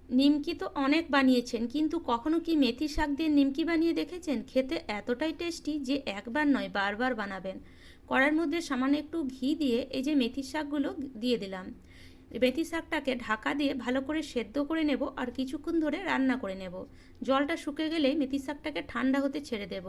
নিমকি তো অনেক বানিয়েছেন, কিন্তু কখনো কি মেথি শাক দিয়ে নিমকি বানিয়ে দেখেছেন? খেতে এতটাই টেস্টি যে একবার নয় বারবার বানাবেন। কড়াইয়ের মধ্যে সামান্য একটু ঘি দিয়ে এই যে মেথি শাকগুলো দিয়ে দিলাম। মেথি শাকটাকে ঢাকা দিয়ে ভালো করে সেদ্ধ করে নেব আর কিছুক্ষণ ধরে রান্না করে নেব। জলটা শুকে গেলেই মেথি শাকটাকে ঠান্ডা হতে ছেড়ে দেব।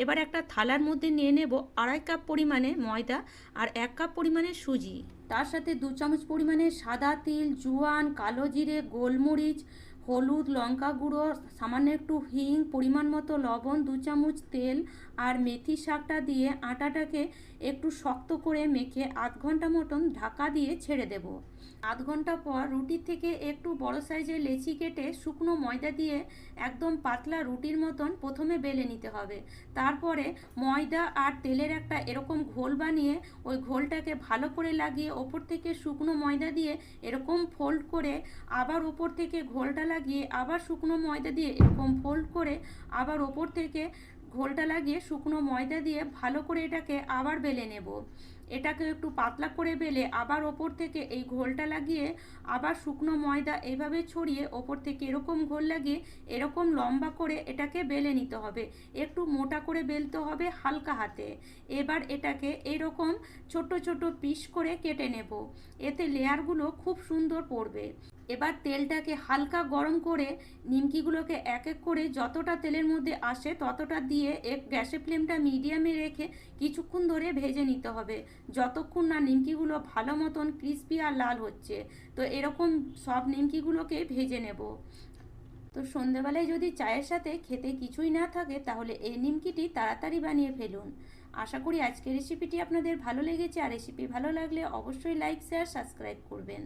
এবার একটা থালার মধ্যে নিয়ে নেব 2.5 কাপ পরিমাণে ময়দা আর 1 কাপ পরিমাণে সুজি। তার সাথে 2 চামচ পরিমাণে সাদা তিল, জোয়ান, কালো জিরে, গোলমরিচ, হলুদ, লঙ্কা গুঁড়ো, সামান্য একটু হিং, পরিমাণ মতো লবণ, 2 চামচ তেল আর মেথি শাকটা দিয়ে আটাটাকে একটু শক্ত করে মেখে 1/2 ঘন্টা মতন ঢাকা দিয়ে ছেড়ে দেব। 1/2 ঘন্টা পর রুটির থেকে একটু বড় সাইজের লেচি কেটে শুকনো ময়দা দিয়ে একদম পাতলা রুটির মতন প্রথমে বেলে নিতে হবে। তারপরে ময়দা আর তেলের একটা এরকম ঘোল বানিয়ে ওই ঘোলটাকে ভালো করে লাগিয়ে ওপর থেকে শুকনো ময়দা দিয়ে এরকম ফোল্ড করে আবার ওপর থেকে ঘোলটা লাগিয়ে আবার শুকনো ময়দা দিয়ে এরকম ফোল্ড করে আবার ওপর থেকে ঘোলটা লাগিয়ে শুকনো ময়দা দিয়ে ভালো করে এটাকে আবার বেলে নেব। এটাকে একটু পাতলা করে বেলে আবার ওপর থেকে এই ঘোলটা লাগিয়ে আবার শুকনো ময়দা এইভাবে ছড়িয়ে ওপর থেকে এরকম ঘোল লাগিয়ে এরকম লম্বা করে এটাকে বেলে নিতে হবে। একটু মোটা করে বেলতে হবে হালকা হাতে। এবার এটাকে এরকম ছোট ছোট পিস করে কেটে নেব। এতে লেয়ারগুলো খুব সুন্দর পড়বে। এবার তেলটাকে হালকা গরম করে নিমকিগুলোকে এক এক করে যতটা তেলের মধ্যে আসে ততটা দিয়ে গ্যাসের ফ্লেমটা মিডিয়ামে রেখে কিছুক্ষণ ধরে ভেজে নিতে হবে, যতক্ষণ না নিমকিগুলো ভালো মতন ক্রিস্পি আর লাল হচ্ছে। তো এরকম সব নিমকিগুলোকে ভেজে নেব। তো সন্ধেবেলায় যদি চায়ের সাথে খেতে কিছুই না থাকে তাহলে এই নিমকিটি তাড়াতাড়ি বানিয়ে ফেলুন। আশা করি আজকের রেসিপিটি আপনাদের ভালো লেগেছে, আর রেসিপি ভালো লাগলে অবশ্যই লাইক, শেয়ার, সাবস্ক্রাইব করবেন।